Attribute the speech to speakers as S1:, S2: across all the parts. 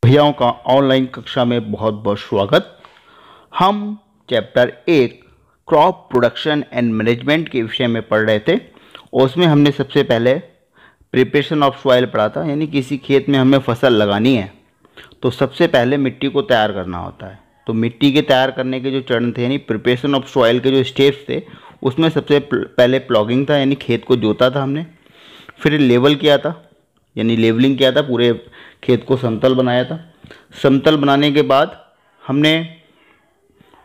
S1: भैयाओं का ऑनलाइन कक्षा में बहुत बहुत स्वागत। हम chapter 1 crop production and management के विषय में पढ़ रहे थे और उसमें हमने सबसे पहले प्रिपरेशन ऑफ सॉइल पढ़ा था। यानी किसी खेत में हमें फसल लगानी है तो सबसे पहले मिट्टी को तैयार करना होता है। तो मिट्टी के तैयार करने के जो चरण थे यानी प्रिपरेशन ऑफ सॉइल के जो स्टेप्स थे उसमें सबसे पहले प्लॉगिंग था, यानी खेत को जोता था हमने। फिर लेवल किया था यानी लेवलिंग किया था, पूरे खेत को समतल बनाया था। समतल बनाने के बाद हमने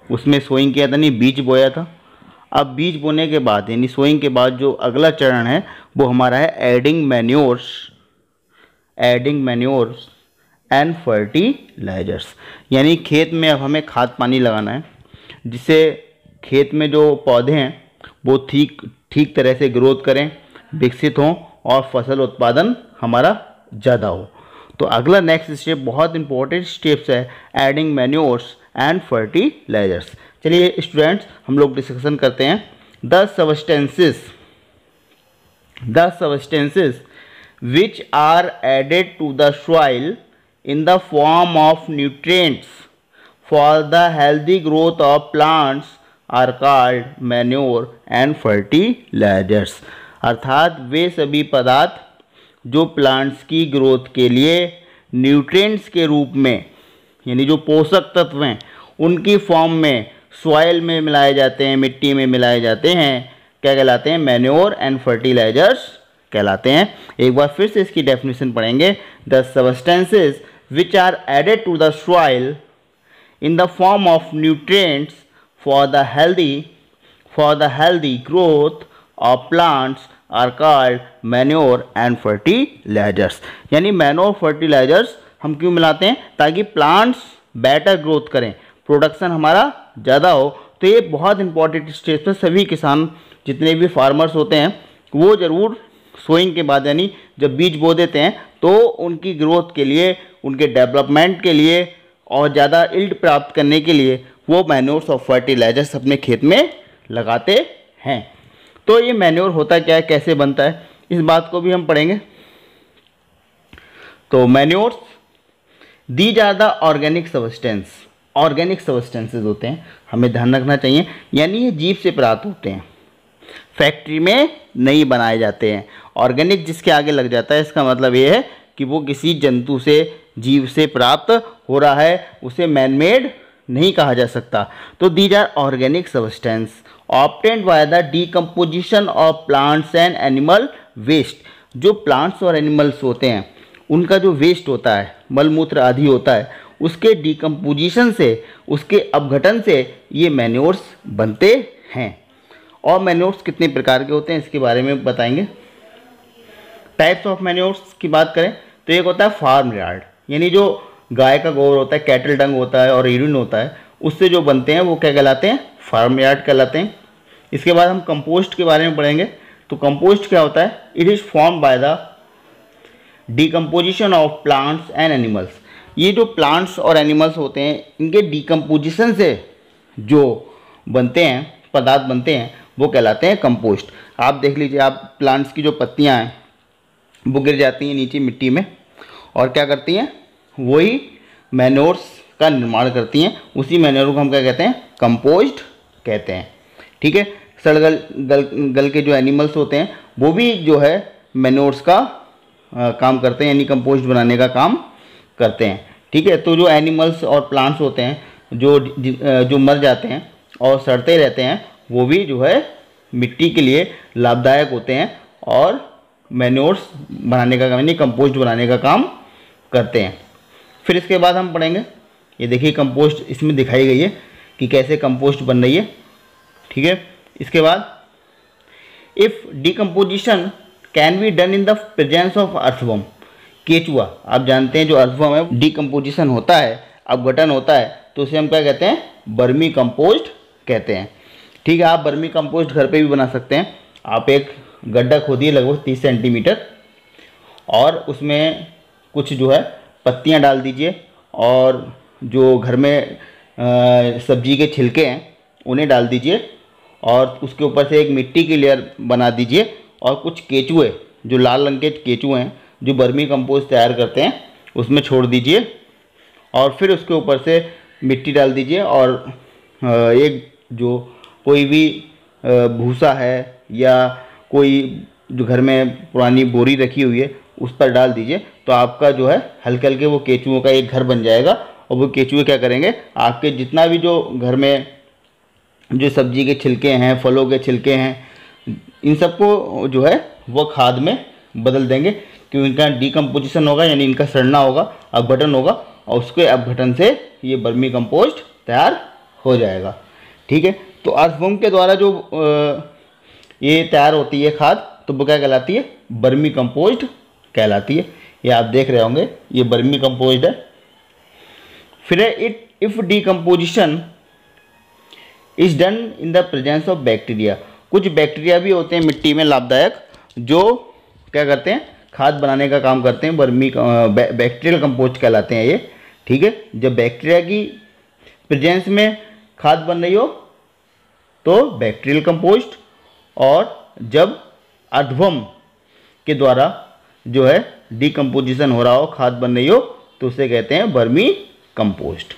S1: उसमें सोइंग किया था, नहीं बीज बोया था। अब बीज बोने के बाद यानी सोइंग के बाद जो अगला चरण है वो हमारा है एडिंग मैन्योर्स एंड फर्टिलाइजर्स। यानी खेत में अब हमें खाद पानी लगाना है जिससे खेत में जो पौधे हैं वो ठीक तरह से ग्रोथ करें, विकसित हों और फसल उत्पादन हमारा ज़्यादा हो। तो अगला नेक्स्ट स्टेप बहुत इंपॉर्टेंट स्टेप्स है एडिंग मैन्योर्स एंड फर्टिलाइजर्स। चलिए स्टूडेंट्स हम लोग डिस्कशन करते हैं। The substances which are added to the soil in the form of nutrients for the healthy growth of plants are called manure and fertilisers. अर्थात वे सभी पदार्थ जो प्लांट्स की ग्रोथ के लिए न्यूट्रिएंट्स के रूप में यानी जो पोषक तत्व हैं उनकी फॉर्म में सॉइल में मिलाए जाते हैं, मिट्टी में मिलाए जाते हैं, क्या कहलाते हैं? मैन्योर एंड फर्टिलाइजर्स कहलाते हैं। एक बार फिर से इसकी डेफिनेशन पढ़ेंगे। The substances which are added to the soil in the form of nutrients for the healthy growth of plants are called manure and fertilisers. यानी मैन्योर फर्टिलाइजर्स हम क्यों मिलाते हैं? ताकि प्लांट्स बेटर ग्रोथ करें, प्रोडक्शन हमारा ज़्यादा हो। तो ये बहुत इंपॉर्टेंट स्टेज पर सभी किसान जितने भी फार्मर्स होते हैं वो ज़रूर सोइंग के बाद यानी जब बीज बो देते हैं तो उनकी ग्रोथ के लिए, उनके डेवलपमेंट के लिए और ज़्यादा इल्ड प्राप्त करने के लिए वो मैन्योर्स और फर्टिलाइजर्स अपने खेत में लगाते हैं। तो ये मैन्योर होता क्या है, कैसे बनता है, इस बात को भी हम पढ़ेंगे। तो manures these are the organic substances होते हैं, हमें ध्यान रखना चाहिए। यानी ये जीव से प्राप्त होते हैं, फैक्ट्री में नहीं बनाए जाते हैं। ऑर्गेनिक जिसके आगे लग जाता है इसका मतलब ये है कि वो किसी जंतु से, जीव से प्राप्त हो रहा है, उसे मैनमेड नहीं कहा जा सकता। तो these are organic substance obtained by the decomposition of plants and animal waste. जो प्लांट्स और एनिमल्स होते हैं उनका जो वेस्ट होता है, मलमूत्र आदि होता है, उसके डीकम्पोजिशन से, उसके अपघटन से ये मैन्योर्स बनते हैं। और मैन्योर्स कितने प्रकार के होते हैं इसके बारे में बताएंगे। टाइप्स ऑफ मैन्योर्स की बात करें तो एक होता है फार्म यार्ड, यानी जो गाय का गोबर होता है, कैटल डंग होता है और यूरिन होता है, उससे जो बनते हैं वो क्या कहलाते हैं? फार्म यार्ड कहलाते हैं। इसके बाद हम कंपोस्ट के बारे में पढ़ेंगे। तो कंपोस्ट क्या होता है? It is form by the decomposition of plants and animals. ये जो प्लांट्स और एनिमल्स होते हैं इनके डीकम्पोजिशन से जो बनते हैं, पदार्थ बनते हैं, वो कहलाते हैं कंपोस्ट। आप देख लीजिए, आप प्लांट्स की जो पत्तियां हैं वो गिर जाती हैं नीचे मिट्टी में और क्या करती हैं? वही मैन्योर्स का निर्माण करती हैं। उसी मैन्योर को हम क्या कहते हैं? कंपोस्ट कहते हैं। ठीक है। सड़गल गल के जो एनिमल्स होते हैं वो भी जो है मैन्योर्स का काम करते हैं, यानी कंपोस्ट बनाने का काम करते हैं। ठीक है। तो जो एनिमल्स और प्लांट्स होते हैं जो मर जाते हैं और सड़ते रहते हैं वो भी जो है मिट्टी के लिए लाभदायक होते हैं और मैन्योर्स बनाने का काम यानी कंपोस्ट बनाने का काम करते हैं। फिर इसके बाद हम पढ़ेंगे, ये देखिए कंपोस्ट इसमें दिखाई गई है कि कैसे कंपोस्ट बन रही है। ठीक है। इसके बाद if decomposition can be done in the presence of earthworm. केचुआ, आप जानते हैं जो अर्थवर्म है डिकम्पोजिशन होता है, अपघटन होता है, तो उसे हम क्या कहते हैं? बर्मी कंपोस्ट कहते हैं। ठीक है। आप बर्मी कंपोस्ट घर पे भी बना सकते हैं। आप एक गड्ढा खोदिए लगभग 30 सेंटीमीटर और उसमें कुछ जो है पत्तियां डाल दीजिए और जो घर में सब्जी के छिलके हैं उन्हें डाल दीजिए और उसके ऊपर से एक मिट्टी की लेयर बना दीजिए और कुछ केचुए, जो लाल रंग के केचुए हैं जो बर्मी कंपोस्ट तैयार करते हैं, उसमें छोड़ दीजिए। और फिर उसके ऊपर से मिट्टी डाल दीजिए और एक जो कोई भी भूसा है या कोई जो घर में पुरानी बोरी रखी हुई है उस पर डाल दीजिए, तो आपका जो है हल्के हल्के वो केचुओं का एक घर बन जाएगा। और वो केचुए क्या करेंगे, आपके जितना भी जो घर में जो सब्जी के छिलके हैं, फलों के छिलके हैं, इन सबको जो है वो खाद में बदल देंगे, क्योंकि इनका डिकम्पोजिशन होगा, यानी इनका सड़ना होगा, अपघटन होगा, और उसके अपघटन से ये वर्मी कंपोस्ट तैयार हो जाएगा। ठीक है, तो अर्थवर्म के द्वारा जो ये तैयार होती है खाद, तो वो क्या कहलाती है, वर्मी कंपोस्ट कहलाती है। ये आप देख रहे होंगे, ये वर्मी कंपोस्ट है। फिर if decomposition is done in the presence of bacteria, कुछ बैक्टीरिया भी होते हैं मिट्टी में लाभदायक, जो क्या करते हैं, खाद बनाने का काम करते हैं, वर्मी बैक्टीरियल कंपोस्ट कहलाते हैं ये। ठीक है, जब बैक्टीरिया की प्रेजेंस में खाद बन रही हो तो बैक्टीरियल कंपोस्ट, और जब अर्थवर्म के द्वारा जो है डिकम्पोजिशन हो रहा हो, खाद बन रही हो, तो उसे कहते हैं वर्मी कंपोस्ट।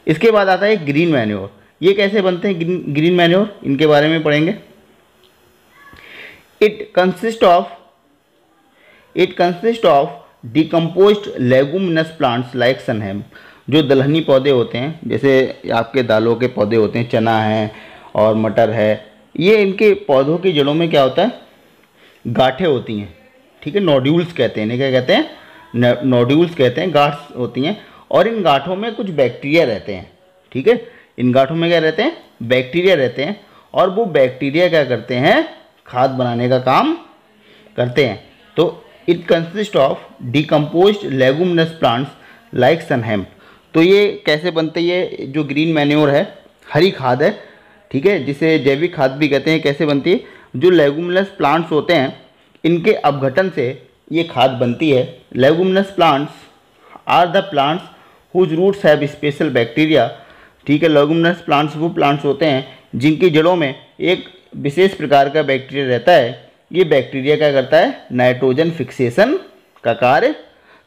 S1: इसके बाद आता है ग्रीन मैन्योर। ये कैसे बनते हैं ग्रीन मैन्योर, इनके बारे में पढ़ेंगे। It consist of decomposed leguminous plants like sunhemp, जो दलहनी पौधे होते हैं, जैसे आपके दालों के पौधे होते हैं, चना है और मटर है, ये इनके पौधों की जड़ों में क्या होता है, गांठें होती हैं। ठीक है, नोड्यूल्स कहते हैं, क्या कहते हैं, नोड्यूल्स कहते हैं, गांठ होती हैं, और इन गांठों में कुछ बैक्टीरिया रहते हैं। ठीक है, इन गांठों में क्या रहते हैं, बैक्टीरिया रहते हैं, और वो बैक्टीरिया क्या करते हैं, खाद बनाने का काम करते हैं। तो it consist of decomposed leguminous plants like sunn hemp. तो ये कैसे बनते हैं, ये जो ग्रीन मैन्योर है, हरी खाद है, ठीक है, जिसे जैविक खाद भी कहते हैं। कैसे बनती है, जो लेगुमिनस प्लांट्स होते हैं इनके अपघटन से ये खाद बनती है। Leguminous plants are the plants whose roots have special bacteria. ठीक है, लेगुमिनस प्लांट्स वो प्लांट्स होते हैं जिनकी जड़ों में एक विशेष प्रकार का बैक्टीरिया रहता है। ये बैक्टीरिया क्या करता है, नाइट्रोजन फिक्सेशन का कार्य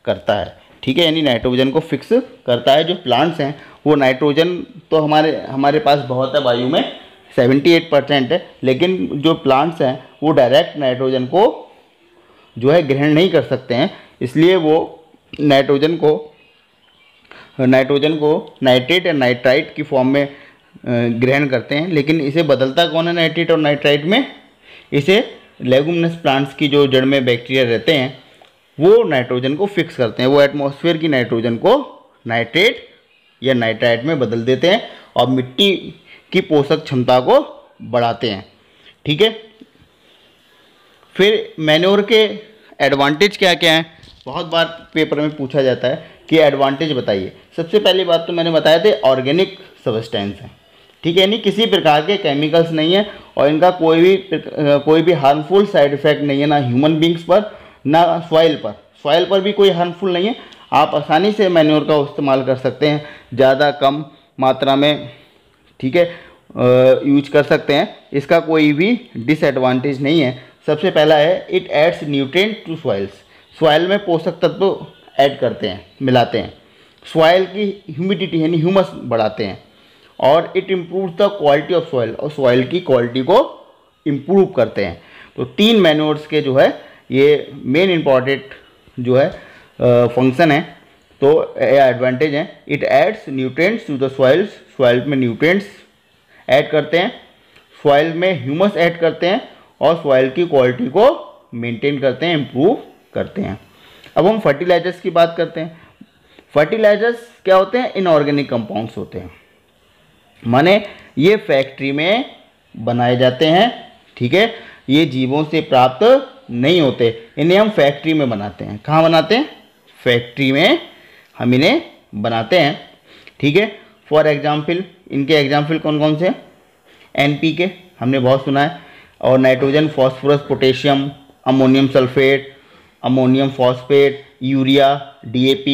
S1: करता है। ठीक है, यानी नाइट्रोजन को फिक्स करता है। जो प्लांट्स हैं वो नाइट्रोजन तो हमारे पास बहुत है, वायु में 78% है, लेकिन जो प्लांट्स हैं वो डायरेक्ट नाइट्रोजन को जो है ग्रहण नहीं कर सकते हैं, इसलिए वो नाइट्रोजन को नाइट्रेट या नाइट्राइट की फॉर्म में ग्रहण करते हैं। लेकिन इसे बदलता कौन है नाइट्रेट और नाइट्राइट में, इसे लेगुमिनस प्लांट्स की जो जड़ में बैक्टीरिया रहते हैं वो नाइट्रोजन को फिक्स करते हैं। वो एटमॉस्फेयर की नाइट्रोजन को नाइट्रेट या नाइट्राइट में बदल देते हैं और मिट्टी की पोषक क्षमता को बढ़ाते हैं। ठीक है, फिर मैन्योर के एडवांटेज क्या क्या हैं, बहुत बार पेपर में पूछा जाता है कि एडवांटेज बताइए। सबसे पहली बात तो मैंने बताया थे, ऑर्गेनिक सब्सटेंस है। ठीक है, यानी किसी प्रकार के केमिकल्स नहीं है और इनका कोई भी हार्मफुल साइड इफेक्ट नहीं है, ना ह्यूमन बींग्स पर ना सॉइल पर भी कोई हार्मफुल नहीं है। आप आसानी से मैन्योर का इस्तेमाल कर सकते हैं, ज़्यादा कम मात्रा में, ठीक है, यूज कर सकते हैं। इसका कोई भी डिसएडवांटेज नहीं है। सबसे पहला है, it adds nutrient to soil में पोषक तत्व ऐड करते हैं, मिलाते हैं, सॉइल की ह्यूमिडिटी यानी ह्यूमस बढ़ाते हैं, और it improve the quality of soil, और सॉइल की क्वालिटी को इम्प्रूव करते हैं। तो 3 मैन्योर्स के जो है ये मेन इम्पॉर्टेंट जो है फंक्शन है, तो एडवांटेज हैं। It adds nutrients to the soils, soil में न्यूट्रिएंट्स ऐड करते हैं, सॉइल में ह्यूमस ऐड करते हैं, और सॉइल की क्वालिटी को मेंटेन करते हैं, इम्प्रूव करते हैं। अब हम फर्टिलाइजर्स की बात करते हैं। फर्टिलाइजर्स क्या होते हैं, इनऑर्गेनिक कंपाउंड्स होते हैं, माने ये फैक्ट्री में बनाए जाते हैं। ठीक है, ये जीवों से प्राप्त नहीं होते, इन्हें हम फैक्ट्री में बनाते हैं। कहाँ बनाते हैं, फैक्ट्री में हम इन्हें बनाते हैं। ठीक है, फॉर एग्जाम्पल, इनके एग्जाम्पल कौन कौन से हैं, NPK हमने बहुत सुना है, और nitrogen, phosphorus, potassium, ammonium sulphate, ammonium phosphate, urea, DAP।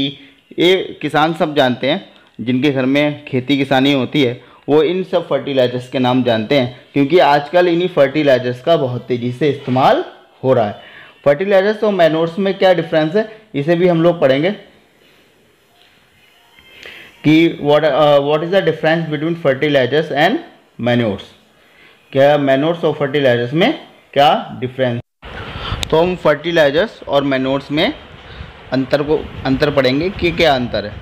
S1: ये किसान सब जानते हैं, जिनके घर में खेती किसानी होती है वो इन सब फर्टिलाइजर्स के नाम जानते हैं, क्योंकि आजकल इन्हीं फर्टिलाइजर्स का बहुत तेज़ी से इस्तेमाल हो रहा है। फर्टिलाइजर्स और मैन्योर्स में क्या डिफरेंस है, इसे भी हम लोग पढ़ेंगे। कि what is the difference between fertilisers and manures, क्या मैन्योर्स और फर्टिलाइजर्स में क्या डिफरेंस। तो हम फर्टिलाइजर्स और मैन्योर्स में अंतर पढ़ेंगे कि क्या अंतर है।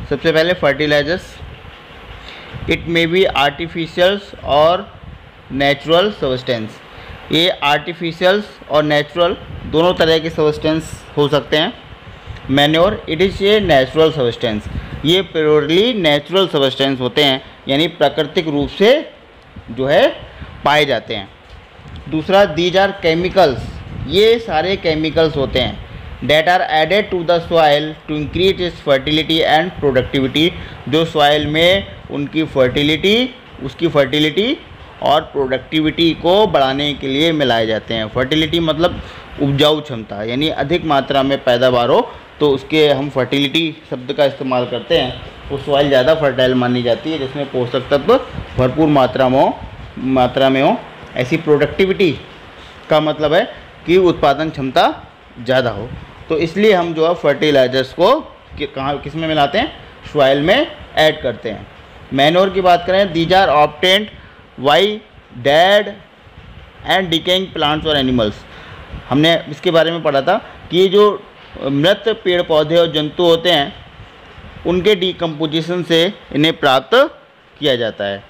S1: सबसे पहले fertilisers, it may be artificials और नेचुरल सब्सटेंस। ये आर्टिफिशियल्स और नेचुरल दोनों तरह के सब्सटेंस हो सकते हैं। Manure, it is a natural substance, ये प्योरली नेचुरल सब्सटेंस होते हैं, यानी प्राकृतिक रूप से जो है पाए जाते हैं। दूसरा, दीज आर केमिकल्स, ये सारे केमिकल्स होते हैं that are added to the soil to increase its fertility and productivity, जो सॉइल में उसकी फर्टिलिटी और प्रोडक्टिविटी को बढ़ाने के लिए मिलाए जाते हैं। फर्टिलिटी मतलब उपजाऊ क्षमता, यानी अधिक मात्रा में पैदावार हो तो उसके हम फर्टिलिटी शब्द का इस्तेमाल करते हैं। वो सॉइल ज़्यादा फर्टाइल मानी जाती है जिसमें पोषक तत्व भरपूर मात्रा में हो। ऐसी प्रोडक्टिविटी का मतलब है कि उत्पादन क्षमता ज़्यादा हो। तो इसलिए हम जो है फर्टिलाइजर्स को किस में मिलाते हैं, सॉइल में ऐड करते हैं। मैन्योर की बात करें, these are obtained by dead and decaying plants और एनिमल्स। हमने इसके बारे में पढ़ा था कि ये जो मृत पेड़ पौधे और जंतु होते हैं उनके डिकम्पोजिशन से इन्हें प्राप्त किया जाता है।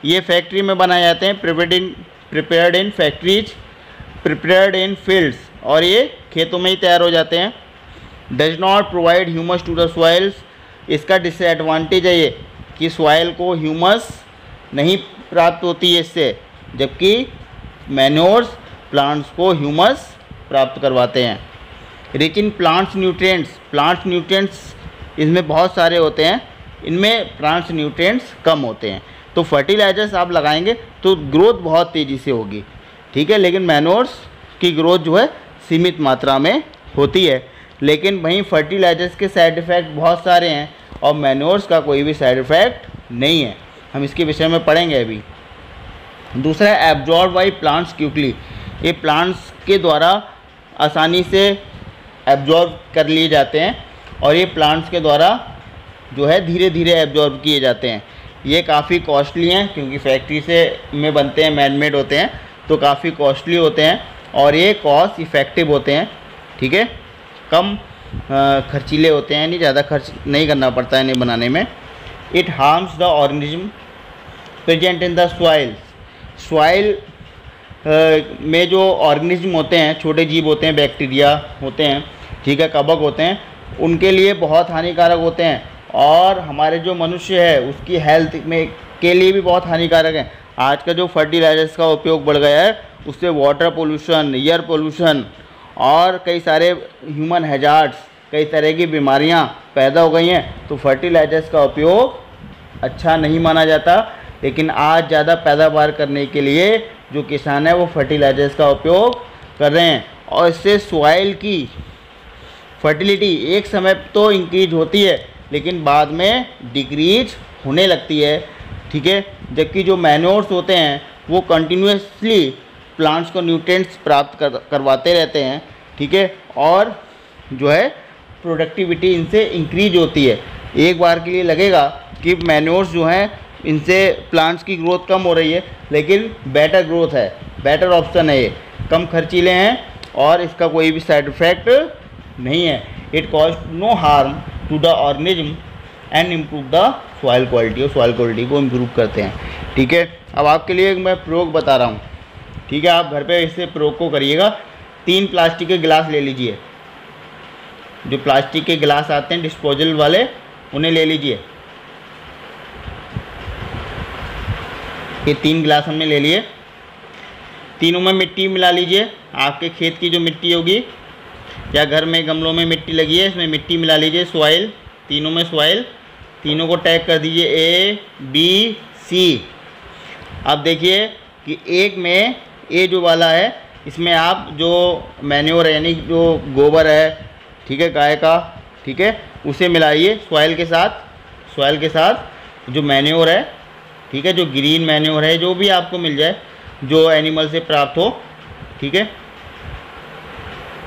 S1: ये फैक्ट्री में बनाए जाते हैं, prepared in factories, prepared in fields, और ये खेतों में ही तैयार हो जाते हैं। Does not provide humus to the soils, इसका डिसएडवांटेज है ये कि सॉइल को ह्यूमस नहीं प्राप्त होती है इससे, जबकि मैन्योर्स प्लांट्स को ह्यूमस प्राप्त करवाते हैं। रिच इन प्लांट्स न्यूट्रिएंट्स इसमें बहुत सारे होते हैं, इनमें प्लांट्स न्यूट्रिएंट्स कम होते हैं। तो फर्टिलाइजर्स आप लगाएंगे तो ग्रोथ बहुत तेज़ी से होगी, ठीक है, लेकिन मैन्योर्स की ग्रोथ जो है सीमित मात्रा में होती है। लेकिन वहीं फर्टिलाइजर्स के साइड इफ़ेक्ट बहुत सारे हैं और मैन्योर्स का कोई भी साइड इफ़ेक्ट नहीं है, हम इसके विषय में पढ़ेंगे अभी। दूसरा, एब्जॉर्ब बाई प्लांट्स क्विकली, ये प्लांट्स के द्वारा आसानी से एब्जॉर्ब कर लिए जाते हैं और ये प्लांट्स के द्वारा जो है धीरे धीरे एब्जॉर्ब किए जाते हैं। ये काफ़ी कॉस्टली हैं क्योंकि फैक्ट्री में बनते हैं, मैनमेड होते हैं, तो काफ़ी कॉस्टली होते हैं और ये कॉस्ट इफ़ेक्टिव होते हैं, ठीक है, कम खर्चीले होते हैं, नहीं ज़्यादा खर्च नहीं करना पड़ता है इन्हें बनाने में। It harms the organism present in the soil में जो ऑर्गेनिज्म होते हैं, छोटे जीव होते हैं, बैक्टीरिया होते हैं, ठीक है, कवक होते हैं, उनके लिए बहुत हानिकारक होते हैं और हमारे जो मनुष्य है उसकी हेल्थ में के लिए भी बहुत हानिकारक है। आज का जो फर्टिलाइजर्स का उपयोग बढ़ गया है उससे वाटर पोल्यूशन, एयर पोल्यूशन और कई सारे ह्यूमन हैजार्ड्स, कई तरह की बीमारियां पैदा हो गई हैं। तो फर्टिलाइजर्स का उपयोग अच्छा नहीं माना जाता, लेकिन आज ज़्यादा पैदावार करने के लिए जो किसान है वो फर्टिलाइजर्स का उपयोग कर रहे हैं और इससे सॉइल की फर्टिलिटी एक समय तो इंक्रीज होती है लेकिन बाद में डिक्रीज होने लगती है, ठीक है, जबकि जो मैन्योर्स होते हैं वो कंटिन्यूसली प्लांट्स को न्यूट्रिएंट्स प्राप्त करवाते रहते हैं, ठीक है, और जो है प्रोडक्टिविटी इनसे इंक्रीज होती है। एक बार के लिए लगेगा कि मैन्योर्स जो हैं इनसे प्लांट्स की ग्रोथ कम हो रही है, लेकिन बेटर ग्रोथ है, बेटर ऑप्शन है, ये कम खर्चीले हैं और इसका कोई भी साइड इफ़ेक्ट नहीं है। It cause no harm to the organism and improve the soil quality, और सॉइल क्वालिटी को इम्प्रूव करते हैं, ठीक है। अब आपके लिए मैं प्रयोग बता रहा हूँ, ठीक है, आप घर पे इसे प्रयोग को करिएगा। 3 प्लास्टिक के गिलास ले लीजिए, जो प्लास्टिक के गिलास आते हैं डिस्पोजल वाले उन्हें ले लीजिए। ये 3 गिलास हमने ले लिए, तीनों में मिट्टी मिला लीजिए। आपके खेत की जो मिट्टी होगी या घर में गमलों में मिट्टी लगी है इसमें मिट्टी मिला लीजिए, सॉइल, तीनों में सॉइल, तीनों को टैग कर दीजिए A, B, C। अब देखिए कि एक में ए जो वाला है इसमें आप जो मैन्योर है यानी जो गोबर है, ठीक है, गाय का, ठीक है, उसे मिलाइए सॉइल के साथ जो मैन्योर है, ठीक है, जो ग्रीन मैन्योर है, जो भी आपको मिल जाए, जो एनिमल से प्राप्त हो, ठीक है।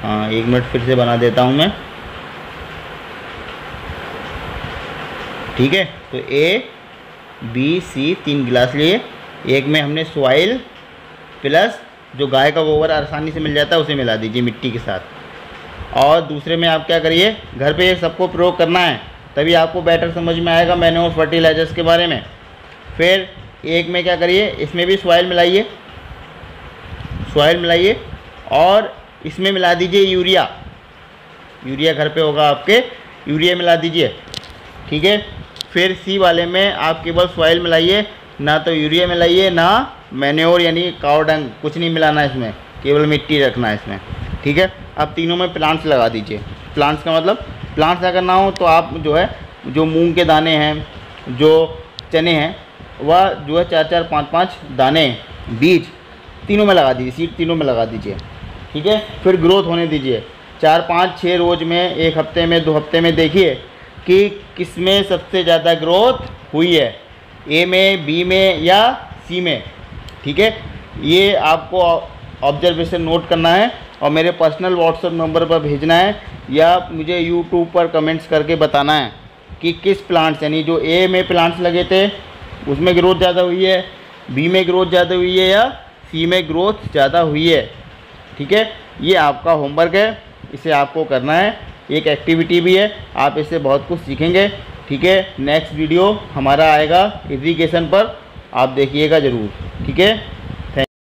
S1: हाँ, 1 मिनट फिर से बना देता हूँ मैं। ठीक है। तो ए बी सी 3 गिलास लिए, एक में हमने सॉइल प्लस जो गाय का गोबर आसानी से मिल जाता है उसे मिला दीजिए मिट्टी के साथ, और दूसरे में आप क्या करिए, घर पे ये सबको प्रयोग करना है, तभी आपको बेटर समझ में आएगा मैन्योर फर्टिलाइजर्स के बारे में। फिर एक में क्या करिए, इसमें भी सॉइल मिलाइए, और इसमें मिला दीजिए यूरिया, घर पे होगा आपके, यूरिया मिला दीजिए, ठीक है। फिर सी वाले में आप केवल सॉइल मिलाइए, ना तो यूरिया मिलाइए ना मैन्योर यानी काव डंग, कुछ नहीं मिलाना इसमें, केवल मिट्टी रखना है इसमें, ठीक है। अब तीनों में प्लांट्स लगा दीजिए। प्लांट्स का मतलब, प्लांट्स अगर ना हो तो आप जो है, जो मूंग के दाने हैं, जो चने हैं, वह जो है 4-4, 5-5 दाने बीज तीनों में लगा दीजिए, सीड तीनों में लगा दीजिए, ठीक है। फिर ग्रोथ होने दीजिए, 4-5-6 रोज़ में, 1 हफ्ते में, 2 हफ्ते में देखिए कि किस में सबसे ज़्यादा ग्रोथ हुई है, ए में, बी में या सी में, ठीक है। ये आपको ऑब्जर्वेशन नोट करना है और मेरे पर्सनल व्हाट्सएप नंबर पर भेजना है, या मुझे यूट्यूब पर कमेंट्स करके बताना है कि किस प्लांट्स, यानी जो ए में प्लांट्स लगे थे उसमें ग्रोथ ज़्यादा हुई है, बी में ग्रोथ ज़्यादा हुई है या सी में ग्रोथ ज़्यादा हुई है, ठीक है। ये आपका होमवर्क है, इसे आपको करना है, एक एक्टिविटी भी है, आप इससे बहुत कुछ सीखेंगे, ठीक है। नेक्स्ट वीडियो हमारा आएगा इरिगेशन पर, आप देखिएगा ज़रूर, ठीक है।